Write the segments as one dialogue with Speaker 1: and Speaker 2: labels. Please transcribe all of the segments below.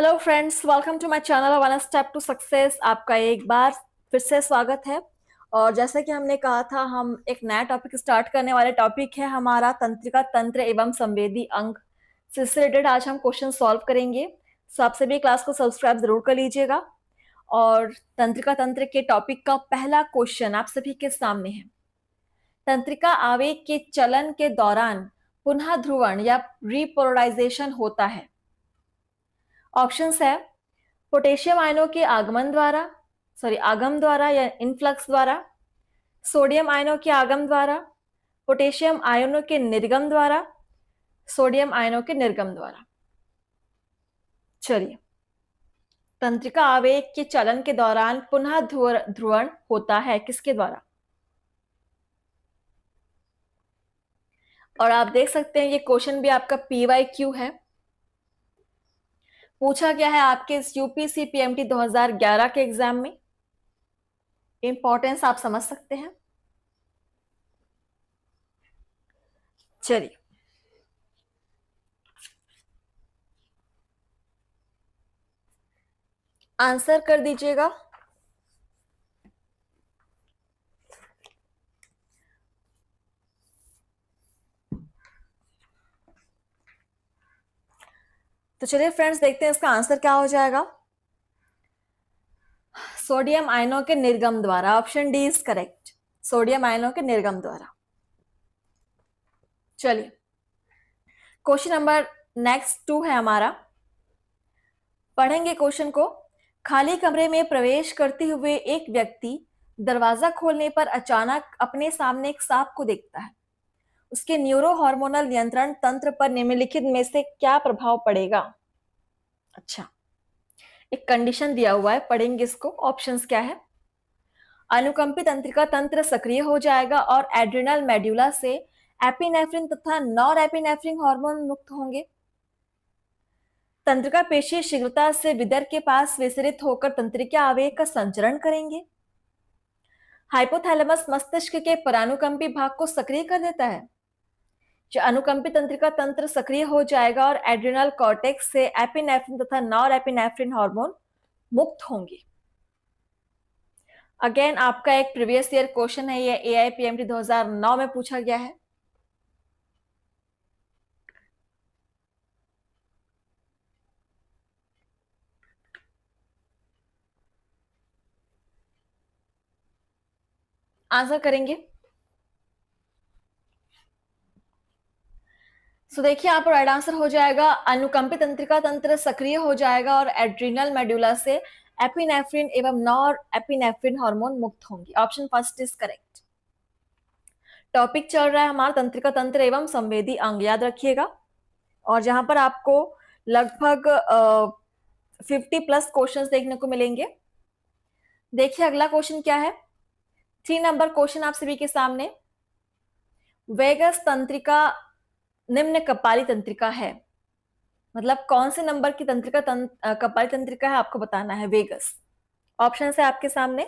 Speaker 1: Hello friends, welcome to my channel one step to success. आपका एक बार फिर से स्वागत है। और जैसे कि हमने कहा था, हम एक नया टॉपिक स्टार्ट करने वाले। टॉपिक है हमारा तंत्रिका तंत्र एवं संवेदी अंग। से इससे रिलेटेड आज हम क्वेश्चन सॉल्व करेंगे। सो आप सभी क्लास को सब्सक्राइब जरूर कर लीजिएगा। और तंत्रिका तंत्र के टॉपिक का पहला क्वेश्चन आप सभी के सामने है। तंत्रिका आवेग के चलन के दौरान पुनः ध्रुवण या रिपोलराइजेशन होता है। ऑप्शंस है पोटेशियम आयनों के आगम द्वारा या इनफ्लक्स द्वारा, सोडियम आयनों के आगम द्वारा, पोटेशियम आयनों के निर्गम द्वारा, सोडियम आयनों के निर्गम द्वारा। चलिए, तंत्रिका आवेग के चलन के दौरान पुनः ध्रुवण होता है किसके द्वारा? और आप देख सकते हैं ये क्वेश्चन भी आपका PYQ है। पूछा गया है आपके इस यूपीसी PMT 2011 के एग्जाम में। इंपॉर्टेंस आप समझ सकते हैं। चलिए, आंसर कर दीजिएगा। तो चलिए फ्रेंड्स, देखते हैं इसका आंसर क्या हो जाएगा। सोडियम आयनों के निर्गम द्वारा। Option D is correct, sodium आयनों के निर्गम द्वारा। चलिए, क्वेश्चन नंबर नेक्स्ट 2 है हमारा। पढ़ेंगे क्वेश्चन को। खाली कमरे में प्रवेश करते हुए एक व्यक्ति दरवाजा खोलने पर अचानक अपने सामने एक सांप को देखता है। उसके न्यूरो हार्मोनल नियंत्रण तंत्र पर निम्नलिखित में से क्या प्रभाव पड़ेगा? अच्छा, एक कंडीशन दिया हुआ है, पढ़ेंगे इसको। ऑप्शंस क्या है? अनुकंपित तंत्रिका तंत्र सक्रिय हो जाएगा और एड्रिनल मेड्यूला से एपिनेफ्रिन तथा नॉर एपिनेफ्रिन हार्मोन मुक्त होंगे। तंत्रिका पेशी शीघ्रता से विदर के पास विसरित होकर तंत्रिका आवेग का संचरण करेंगे। हाइपोथैलेमस मस्तिष्क के परानुकंपी भाग को सक्रिय कर देता है। जो अनुकंपित तंत्रिका तंत्र सक्रिय हो जाएगा और एड्रिनल कॉर्टेक्स से एपिनेफ्रिन तथा नॉर एपिनेफ्रिन हार्मोन मुक्त होंगे। अगेन आपका एक प्रीवियस ईयर क्वेश्चन है, ये AIPMT 2009 में पूछा गया है। आंसर करेंगे। सो देखिए, यहाँ पर राइट आंसर हो जाएगा अनुकंपित तंत्रिका तंत्र सक्रिय हो जाएगा और एड्रिनल मेडुला से एपिनेफ्रिन एवं नॉर एपिनेफ्रिन हार्मोन मुक्त होंगे। Option first is correct. Topic चल रहा है हमारा तंत्रिका तंत्र एवं संवेदी अंग, याद रखिएगा। और जहां पर आपको लगभग 50+ क्वेश्चंस देखने को मिलेंगे। देखिए अगला क्वेश्चन क्या है। 3 नंबर क्वेश्चन आप सभी के सामने। वेगस तंत्रिका निम्न कपाली तंत्रिका है। मतलब कौन से नंबर की तंत्रिका कपाली तंत्रिका है, आपको बताना है। वेगस। ऑप्शन है आपके सामने।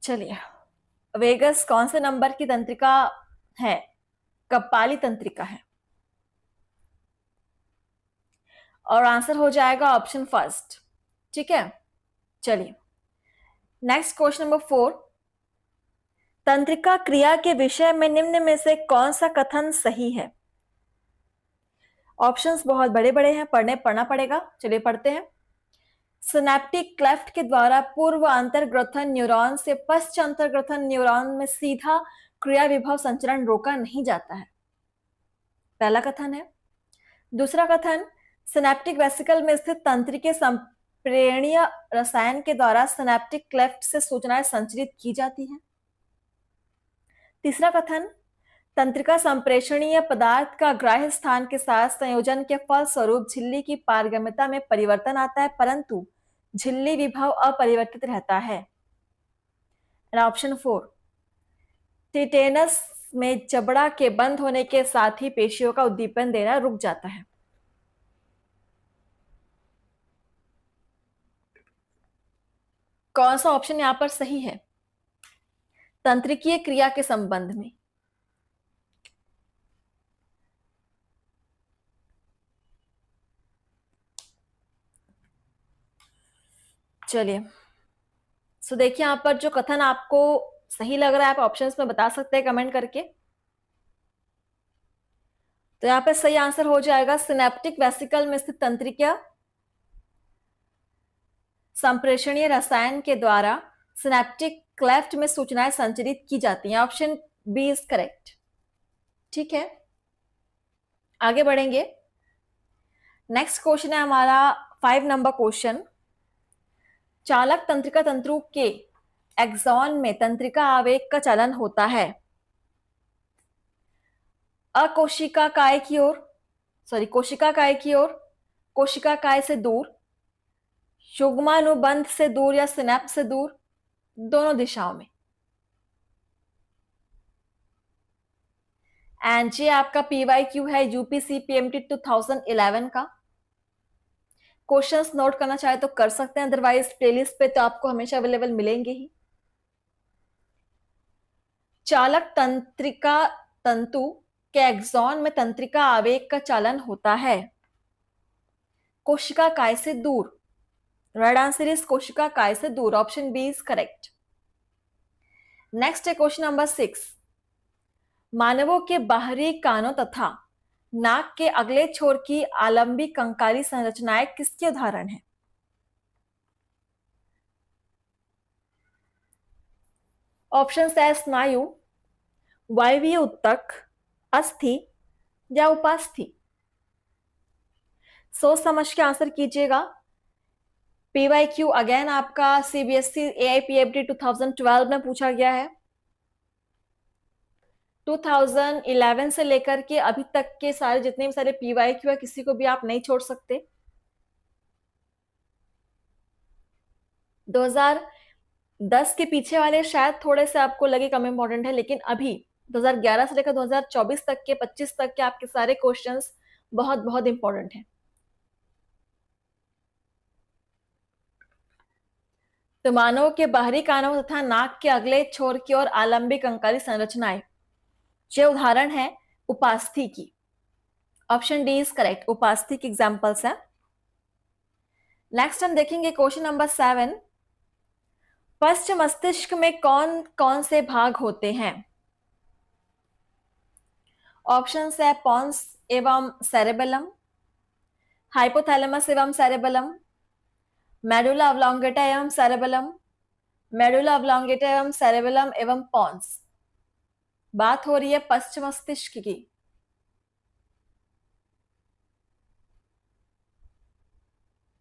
Speaker 1: चलिए, वेगस कौन से नंबर की तंत्रिका है? कपाली तंत्रिका है। और आंसर हो जाएगा ऑप्शन फर्स्ट। ठीक है, चलिए नेक्स्ट क्वेश्चन नंबर 4। तंत्रिका क्रिया के विषय में निम्न में से कौन सा कथन सही है? ऑप्शंस बहुत बड़े बड़े हैं, पढ़ना पड़ेगा। चलिए पढ़ते हैं। सिनेप्टिक क्लेफ्ट के द्वारा पूर्व अंतर्ग्रथन न्यूरॉन से पश्च अंतर्ग्रथन न्यूरॉन में सीधा क्रिया विभव संचरण रोका नहीं जाता है। पहला कथन है। दूसरा कथन, सिनेप्टिक वेसिकल में स्थित तंत्रिके संप्रेरणीय रसायन के द्वारा सिनेप्टिक क्लेफ्ट से सूचनाएं संचरित की जाती हैं। तीसरा कथन, तंत्रिका संप्रेषणीय पदार्थ का ग्राह्य स्थान के साथ संयोजन के फलस्वरूप झिल्ली की पारगम्यता में परिवर्तन आता है, परंतु झिल्ली विभव अपरिवर्तित रहता है। ऑप्शन 4, टिटेनस में जबड़ा के बंद होने के साथ ही पेशियों का उद्दीपन देना रुक जाता है। कौन सा ऑप्शन यहां पर सही है तंत्रिकीय क्रिया के संबंध में? चलिए, सो देखिए यहां पर जो कथन आपको सही लग रहा है आप ऑप्शंस में बता सकते हैं कमेंट करके। तो यहां पर सही आंसर हो जाएगा सिनेप्टिक वेसिकल में स्थित तंत्रिका संप्रेषणीय रसायन के द्वारा सिनेप्टिक क्लेफ्ट में सूचनाएं संचरित की जाती हैं। Option B is correct. ठीक है, आगे बढ़ेंगे। नेक्स्ट क्वेश्चन है हमारा 5 नंबर क्वेश्चन। चालक तंत्रिका तंतु के एक्सॉन में तंत्रिका आवेग का चलन होता है अकोशिका काय की ओर, कोशिका काय की ओर, कोशिका काय से दूर, युग्मानुबंध से दूर या सिनेप्स से दूर, दोनों दिशाओं में। एंड ये आपका पीवाईक्यू है यूपीसी पीएमटी 2011 का। क्वेश्चंस नोट करना चाहे तो कर सकते हैं, अदरवाइज प्लेलिस्ट पे तो आपको हमेशा अवेलेबल मिलेंगे ही। चालक तंत्रिका तंतु के एक्सॉन में तंत्रिका आवेग का चालन होता है कोशिका काय से दूर। राइट आंसर इज कोशिका काय से दूर। Option B is correct. Next है क्वेश्चन नंबर 6। मानवों के बाहरी कानों तथा नाक के अगले छोर की आलंबी कंकाली संरचनाएं किसके उदाहरण है? ऑप्शन है स्नायु, वायवीय उत्तक, अस्थि या उपास्थि। सोच समझ के आंसर कीजिएगा। पीवाईक्यू अगेन आपका सीबीएसई एआईपीएफटी 2012 में पूछा गया है। 2011 से लेकर के अभी तक के सारे जितने भी सारे पीवाईक्यू है किसी को भी आप नहीं छोड़ सकते। 2010 के पीछे वाले शायद थोड़े से आपको लगे कम इंपॉर्टेंट है, लेकिन अभी 2011 से लेकर 2024 तक के 25 तक के आपके सारे क्वेश्चंस बहुत बहुत इंपॉर्टेंट हैं। तो मानव के बाहरी कानों तथा नाक के अगले छोर की ओर आलंबिक कंकाली संरचनाएं, ये उदाहरण है उपास्थि की। Option D is correct. उपास्थि की एग्जांपल्स है। नेक्स्ट हम देखेंगे क्वेश्चन नंबर 7। पश्च मस्तिष्क में कौन कौन से भाग होते हैं? ऑप्शन है पॉन्स एवं सेरेबेलम, हाइपोथैलेमस एवं सेरेबेलम, मेडुला ऑब्लोंगेटा एवं सेरेबेलम, मेडुला ऑब्लोंगेटा एवं सेरेबेलम एवं पॉन्स। बात हो रही है पश्च मस्तिष्क की।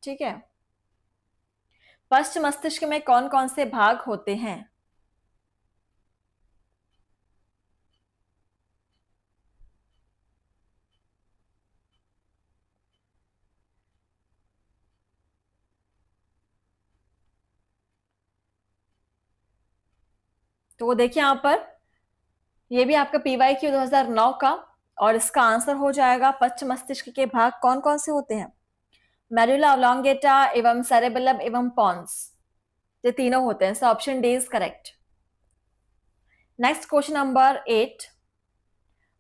Speaker 1: ठीक है, पश्च मस्तिष्क में कौन कौन से भाग होते हैं? तो देखिए यहां पर ये भी आपका पीवाईक्यू 2009 का, और इसका आंसर हो जाएगा पश्च मस्तिष्क के भाग कौन कौन से होते हैं? मेडुला ऑब्लोंगेटा एवं सेरेबेलम एवं पॉन्स, ये तीनों होते हैं। So option D is correct. Next question number 8।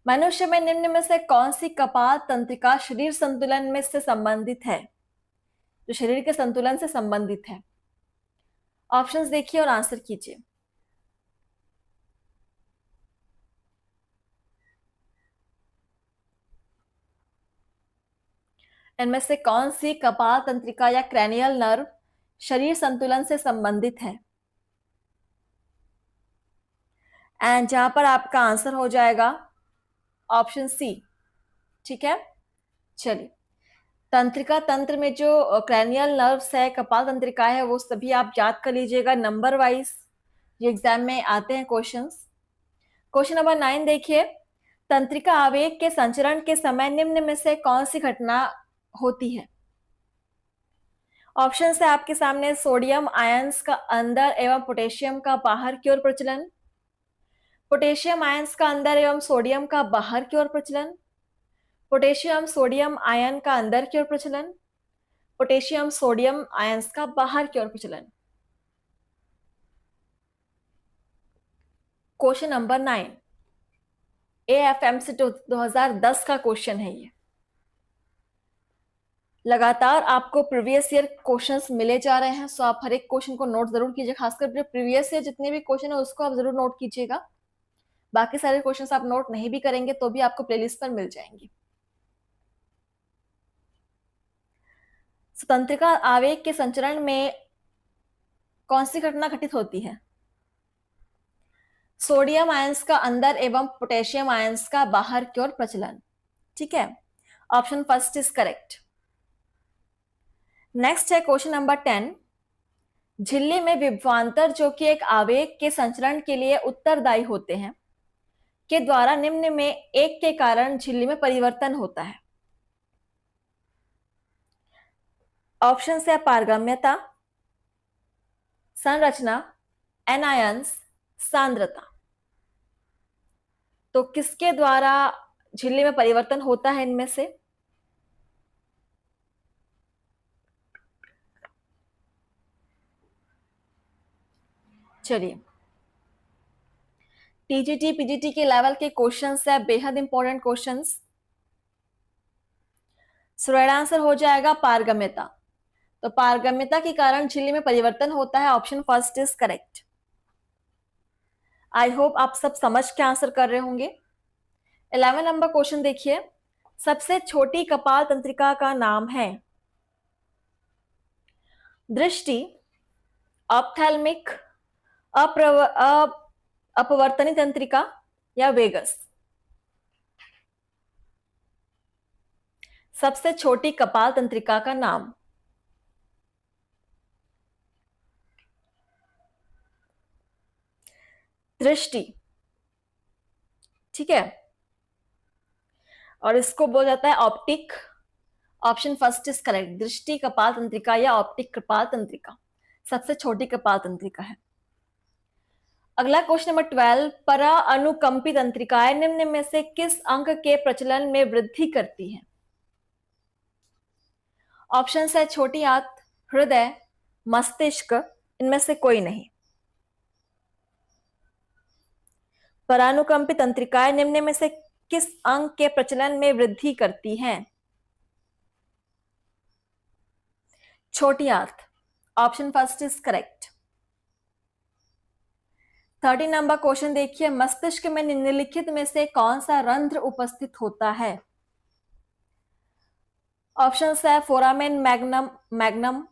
Speaker 1: मनुष्य में निम्न में से कौन सी कपाल तंत्रिका शरीर संतुलन में से संबंधित है, जो शरीर के संतुलन से संबंधित है? ऑप्शंस देखिए और आंसर कीजिए। इनमें से कौन सी कपाल तंत्रिका या क्रैनियल नर्व शरीर संतुलन से संबंधित है? एंड जहां पर आपका आंसर हो जाएगा ऑप्शन सी। ठीक है, चलिए। तंत्रिका तंत्र में जो क्रैनियल नर्व्स है, कपाल तंत्रिका है, वो सभी आप याद कर लीजिएगा नंबर वाइज, ये एग्जाम में आते हैं क्वेश्चंस। क्वेश्चन नंबर 9 देखिए। तंत्रिका आवेग के संचरण के समय निम्न में से कौन सी घटना होती है? ऑप्शन है आपके सामने सोडियम आयंस का अंदर एवं पोटेशियम का बाहर की ओर प्रचलन, पोटेशियम आयंस का अंदर एवं सोडियम का बाहर की ओर प्रचलन, पोटेशियम सोडियम आयन का अंदर की ओर प्रचलन, पोटेशियम सोडियम आयंस का बाहर की ओर प्रचलन। क्वेश्चन नंबर 9, AFMC 2010 का क्वेश्चन है ये। लगातार आपको प्रीवियस ईयर क्वेश्चंस मिले जा रहे हैं, सो आप हर एक क्वेश्चन को नोट जरूर कीजिए, खासकर प्रीवियस ईयर जितने भी क्वेश्चन है उसको आप जरूर नोट कीजिएगा। बाकी सारे क्वेश्चंस आप नोट नहीं भी करेंगे तो भी आपको प्लेलिस्ट पर मिल जाएंगे। तंत्रिका आवेग के संचरण में कौन सी घटना घटित होती है? सोडियम आयंस का अंदर एवं पोटेशियम आयंस का बाहर की ओर प्रचलन। ठीक है, option first is correct. Next है क्वेश्चन नंबर 10, झिल्ली में विभवांतर जो कि एक आवेग के संचरण के लिए उत्तरदायी होते हैं के द्वारा निम्न में एक के कारण झिल्ली में परिवर्तन होता है। ऑप्शन है पारगम्यता, संरचना, एनायंस, सांद्रता। तो किसके द्वारा झिल्ली में परिवर्तन होता है इनमें से? चलिए, टीजीटी पीजीटी के लेवल के क्वेश्चंस है, बेहद इंपॉर्टेंट क्वेश्चंस। सो राइट आंसर हो जाएगा पारगम्यता। तो पारगम्यता के कारण झिल्ली में परिवर्तन होता है, option first is correct. I hope आप सब समझ के आंसर कर रहे होंगे। 11 नंबर क्वेश्चन देखिए, सबसे छोटी कपाल तंत्रिका का नाम है दृष्टि, ऑप्थेल्मिक, अपवर्तनी तंत्रिका या वेगस। सबसे छोटी कपाल तंत्रिका का नाम। दृष्टि, ठीक है, और इसको बोला जाता है optic. Option first is correct, दृष्टि कपाल तंत्रिका या ऑप्टिक कपाल तंत्रिका सबसे छोटी कपाल तंत्रिका है। अगला क्वेश्चन नंबर 12, परा अनुकंपी तंत्रिकाएं निम्न में से किस अंग के प्रचलन में वृद्धि करती हैं? ऑप्शन है छोटी आंत, हृदय, मस्तिष्क, इनमें से कोई नहीं। परानुकंपी तंत्रिकाएं निम्न में से किस अंग के प्रचलन में वृद्धि करती हैं? छोटी आंत, option first is correct. 13 number question देखिए, मस्तिष्क में निम्नलिखित में से कौन सा रंध्र उपस्थित होता है? ऑप्शन है फोरामेन मैग्नम,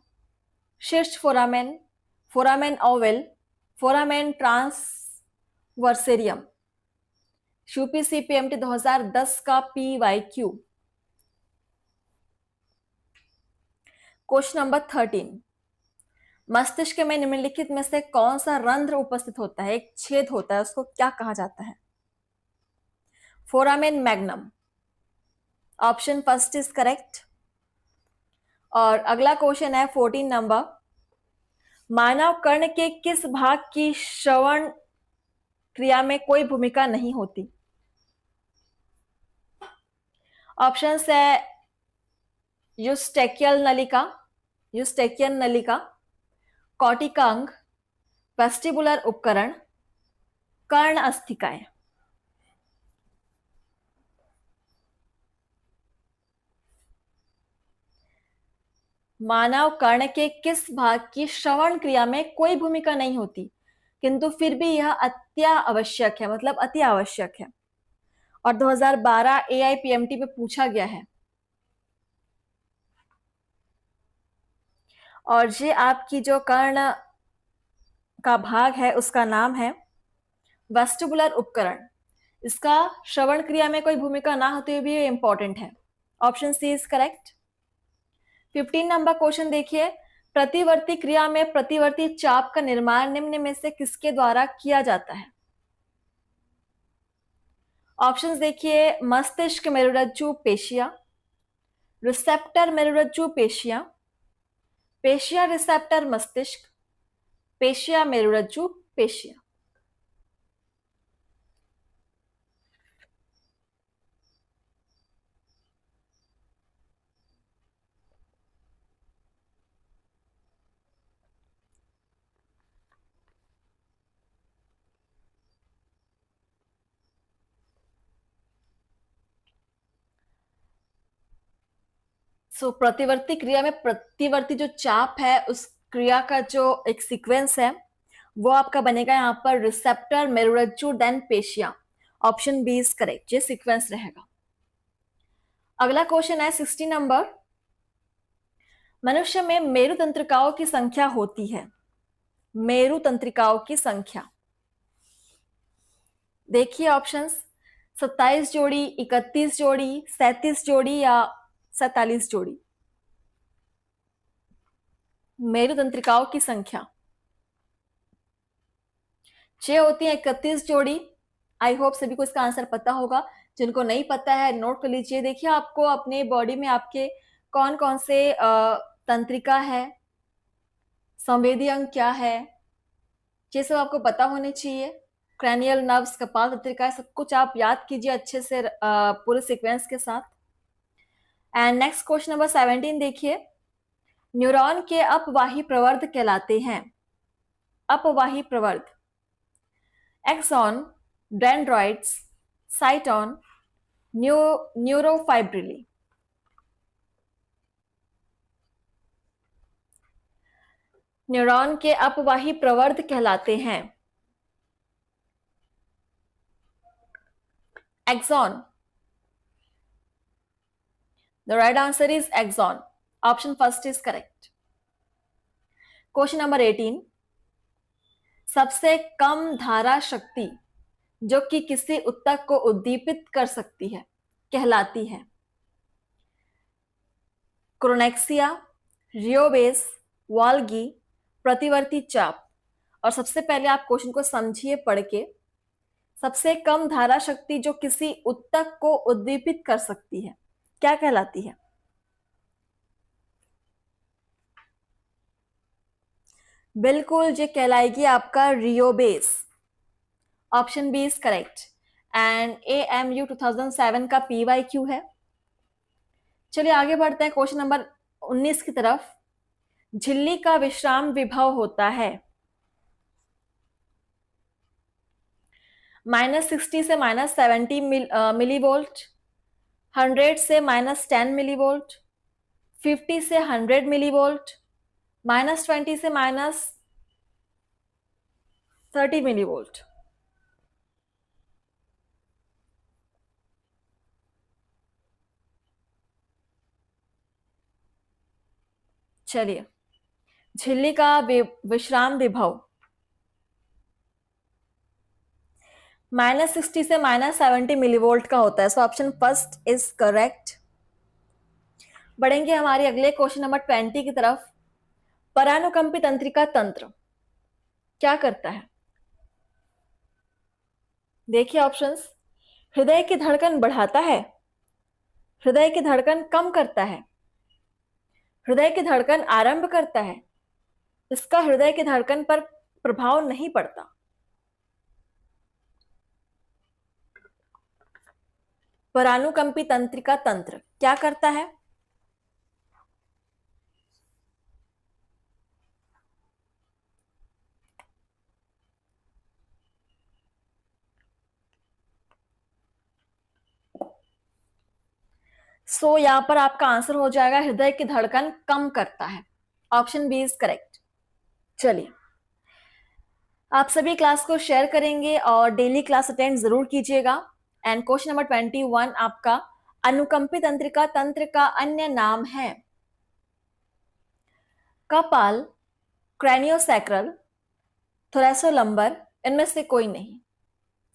Speaker 1: शीर्ष foramen, foramen ovale, foramen transversarium. UPC PMT 2010 का PYQ। क्वेश्चन नंबर 13, मस्तिष्क में निम्नलिखित में से कौन सा रंध्र उपस्थित होता है? एक छेद होता है, उसको क्या कहा जाता है? Foramen magnum, option first is correct. और अगला क्वेश्चन है 14 नंबर, मानव कर्ण के किस भाग की श्रवण क्रिया में कोई भूमिका नहीं होती? ऑप्शन है यूस्टेकियल नलिका, कॉटिका अंग, वेस्टिबुलर उपकरण, कर्ण अस्थिकाएं। मानव कर्ण के किस भाग की श्रवण क्रिया में कोई भूमिका नहीं होती, किंतु फिर भी यह अत्यावश्यक है, मतलब अति आवश्यक है, और 2012 AIPMT पे पूछा गया है। और ये आपकी जो कर्ण का भाग है उसका नाम है वेस्टिबुलर उपकरण। इसका श्रवण क्रिया में कोई भूमिका ना होते हुए भी इंपॉर्टेंट है, option C is correct. 15 number question देखिए, प्रतिवर्ती क्रिया में प्रतिवर्ती चाप का निर्माण निम्न में से किसके द्वारा किया जाता है? ऑप्शंस देखिए, मस्तिष्क मेरुरज्जु पेशिया, रिसेप्टर मेरुरज्जु पेशिया, पेशिया रिसेप्टर मस्तिष्क, पेशिया मेरुरज्जु पेशिया। प्रतिवर्ती क्रिया में प्रतिवर्ती जो चाप है उस क्रिया का जो एक सीक्वेंस है वो आपका बनेगा यहाँ पर रिसेप्टर, मेरुरज्जु, देन पेशिया। ऑप्शन बी इज करेक्ट, ये सीक्वेंस रहेगा। अगला क्वेश्चन है 60 नंबर। मनुष्य में मेरु तंत्रिकाओं की संख्या होती है। मेरु तंत्रिकाओं की संख्या देखिए ऑप्शंस, 27 जोड़ी, 31 जोड़ी, 37 जोड़ी या 47 जोड़ी। मेरु तंत्रिकाओं की संख्या 6 होती है, 31 जोड़ी। आई होप सभी को इसका आंसर पता होगा। जिनको नहीं पता है नोट कर लीजिए। देखिए आपको अपने बॉडी में आपके कौन कौन से तंत्रिका है, संवेदी अंग क्या है, ये सब आपको पता होने चाहिए। क्रैनियल नर्व्स, कपाल तंत्रिका, सब कुछ आप याद कीजिए अच्छे से पूरे सीक्वेंस के साथ। एंड नेक्स्ट क्वेश्चन नंबर 17 देखिए। न्यूरॉन के अपवाही प्रवर्ध कहलाते हैं। अपवाही प्रवर्ध एक्सॉन, डेंड्राइट्स, साइटोन, न्यूरोफाइब्रिली। न्यूरॉन के अपवाही प्रवर्ध कहलाते हैं axon. The right answer is axon. Option first is correct. Question number 18. सबसे कम धारा शक्ति जो कि किसी ऊतक को उद्दीपित कर सकती है कहलाती है क्रोनेक्सिया, रियोबेस, वाल्गी, प्रतिवर्ती चाप। और सबसे पहले आप क्वेश्चन को समझिए पढ़ के। सबसे कम धारा शक्ति जो किसी ऊतक को उद्दीपित कर सकती है क्या कहलाती है? बिल्कुल, ये कहलाएगी आपका rheobase. Option B is correct and AMU 2007 का PYQ है। चलिए आगे बढ़ते हैं क्वेश्चन नंबर 19 की तरफ। झिल्ली का विश्राम विभव होता है -60 से -70 मिलीवोल्ट, 100 से -10 मिलीवोल्ट, 50 से 100 मिलीवोल्ट, -20 से -30 मिलीवोल्ट। चलिए, झिल्ली का विश्राम विभव -60 से -70 मिलीवोल्ट का होता है। So option first is correct. बढ़ेंगे हमारे अगले क्वेश्चन नंबर 20 की तरफ। परानुकंपी तंत्रिका तंत्र क्या करता है? देखिए ऑप्शंस, हृदय की धड़कन बढ़ाता है, हृदय की धड़कन कम करता है, हृदय की धड़कन आरंभ करता है, इसका हृदय की धड़कन पर प्रभाव नहीं पड़ता। परानुकंपी तंत्रिका तंत्र क्या करता है? सो यहां पर आपका आंसर हो जाएगा हृदय की धड़कन कम करता है। Option B is correct. चलिए, आप सभी क्लास को शेयर करेंगे और डेली क्लास अटेंड जरूर कीजिएगा। एंड क्वेश्चन नंबर 21 आपका अनुकंपी तंत्रिका तंत्र का अन्य नाम है कपाल, क्रैनियोसैक्रल, थोरैसोलंबर, इनमें से कोई नहीं।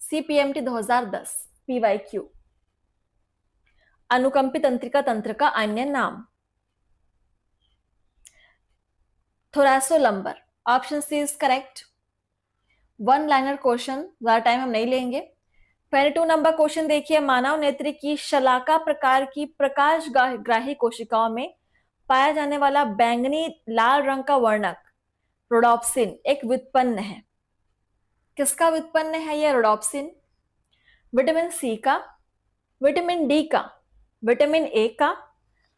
Speaker 1: CPMT 2010 PYQ। अनुकंपी तंत्रिका तंत्र का अन्य नाम thoracolumbar. Option C is correct. One liner question, ज्यादा टाइम हम नहीं लेंगे। 22 नंबर क्वेश्चन देखिए। मानव नेत्र की शलाका प्रकार की प्रकाश ग्राही कोशिकाओं में पाया जाने वाला बैंगनी लाल रंग का वर्णक रोडोप्सिन एक व्युत्पन्न है। किसका व्युत्पन्न है यह रोडोप्सिन? विटामिन सी का, विटामिन डी का, विटामिन ए का,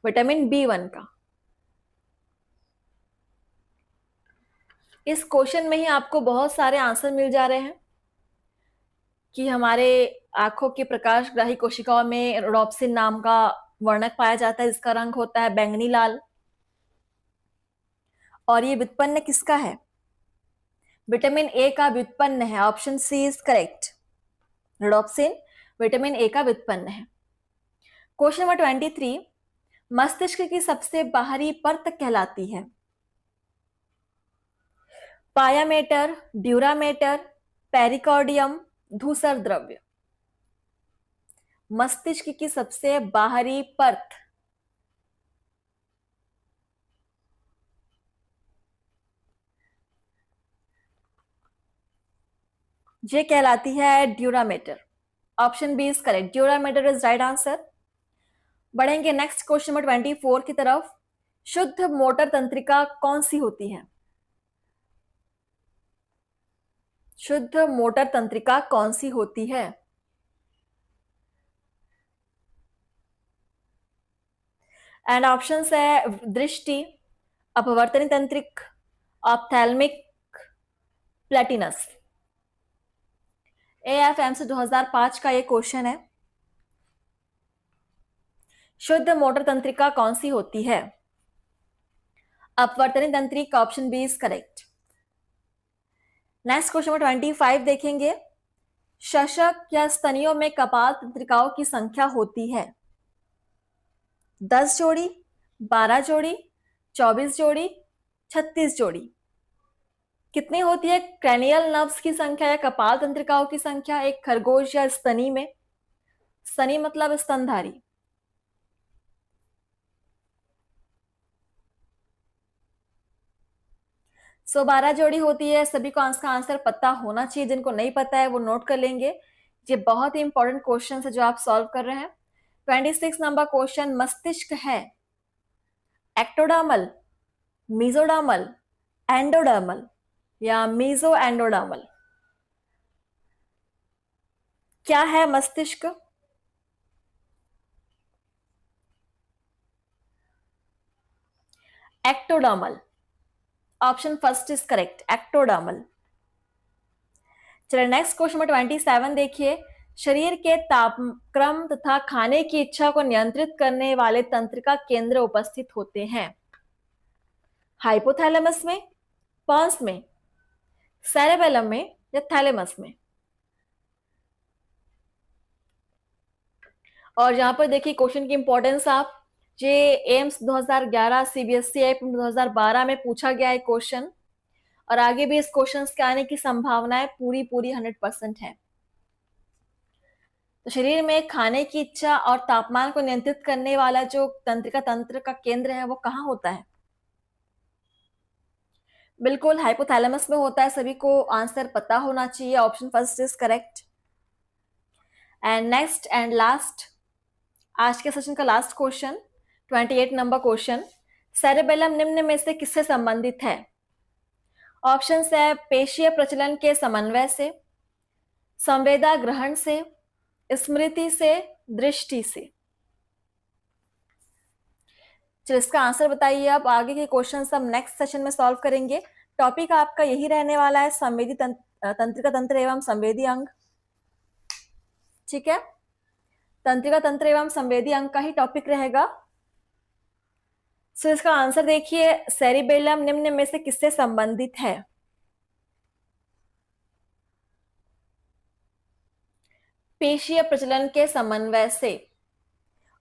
Speaker 1: विटामिन B1 का। इस क्वेश्चन में ही आपको बहुत सारे आंसर मिल जा रहे हैं कि हमारे आंखों की प्रकाशग्राही कोशिकाओं में रोडोप्सिन नाम का वर्णक पाया जाता है जिसका रंग होता है बैंगनी लाल। और ये व्युत्पन्न किसका है? विटामिन ए का व्युत्पन्न है। Option C is correct. Rhodopsin vitamin A का व्युत्पन्न है। क्वेश्चन नंबर 23, मस्तिष्क की सबसे बाहरी परत कहलाती है? पायामेटर, ड्यूरामेटर, पेरिकार्डियम, धूसर द्रव्य। मस्तिष्क की सबसे बाहरी परत ये कहलाती है dura mater. Option B is correct. Dura mater is right answer. बढ़ेंगे नेक्स्ट क्वेश्चन नंबर 24 की तरफ। शुद्ध मोटर तंत्रिका कौन सी होती है? शुद्ध मोटर तंत्रिका कौन सी होती है? एंड ऑप्शंस है दृष्टि, अपवर्तनी तंत्रिक, ऑप्थेल्मिक, प्लेटिनस। AFMC 2005 का ये क्वेश्चन है। शुद्ध मोटर तंत्रिका कौन सी होती है? अपवर्तनी तंत्रिका। Option B is correct. Next question number 25 देखेंगे। शशक या स्तनियों में कपाल तंत्रिकाओं की संख्या होती है? 10 जोड़ी, 12 जोड़ी, 24 जोड़ी, 36 जोड़ी। कितनी होती है क्रैनियल नर्व्स की संख्या या कपाल तंत्रिकाओं की संख्या एक खरगोश या स्तनी में? स्तनी मतलब स्तनधारी। सो 12 जोड़ी होती है। सभी को इसका आंसर पता होना चाहिए। जिनको नहीं पता है वो नोट कर लेंगे। ये बहुत ही इंपॉर्टेंट क्वेश्चन है जो आप सॉल्व कर रहे हैं। 26 नंबर क्वेश्चन। मस्तिष्क है एक्टोडर्मल, मीजोडर्मल, एंडोडर्मल या मीजो एंडोडर्मल? क्या है मस्तिष्क? Ectodermal. Option first is correct, ectodermal. चलिए नेक्स्ट क्वेश्चन नंबर 27 देखिए। शरीर के तापक्रम तथा खाने की इच्छा को नियंत्रित करने वाले तंत्रिका केंद्र उपस्थित होते हैं? हाइपोथैलेमस में, पॉन्स में, सेरेबेलम में या थैलेमस में? और यहां पर देखिए क्वेश्चन की इंपॉर्टेंस आप जे एम्स 2011 CBSE एप 2012 में पूछा गया है क्वेश्चन। और आगे भी इस क्वेश्चन के आने की संभावनाएं पूरी 100% है। तो शरीर में खाने की इच्छा और तापमान को नियंत्रित करने वाला जो तंत्रिका तंत्र का केंद्र है वो कहाँ होता है? बिल्कुल हाइपोथैलेमस में होता है। सभी को आंसर पता होना चाहिए। Option first is correct. And next and last, आज के सेशन का last question 28 number question. Cerebellum निम्न में से किससे संबंधित है? ऑप्शन है पेशीय प्रचलन के समन्वय से, संवेदा ग्रहण से, स्मृति से, दृष्टि से। चलिए इसका आंसर बताइए। अब आगे के क्वेश्चन हम नेक्स्ट सेशन में सॉल्व करेंगे। टॉपिक आपका यही रहने वाला है, संवेदी तंत्रिका तंत्र एवं संवेदी अंग। ठीक है, तंत्रिका तंत्र एवं संवेदी अंग का ही टॉपिक रहेगा। सो इसका आंसर देखिए। सेरिबेलम निम्न में से किससे संबंधित है? पेशीय प्रचलन के समन्वय से।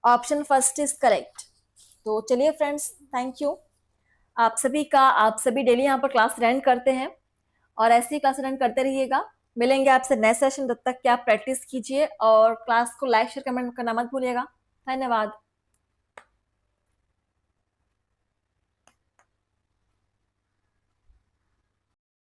Speaker 1: Option first is correct. तो चलिए फ्रेंड्स, थैंक यू आप सभी का। आप सभी डेली यहाँ पर क्लास अटेंड करते हैं और ऐसी क्लास अटेंड करते रहिएगा। मिलेंगे आपसे नेक्स्ट सेशन। तब तक कि आप प्रैक्टिस कीजिए और क्लास को लाइक शेयर कमेंट करना मत भूलिएगा। धन्यवाद।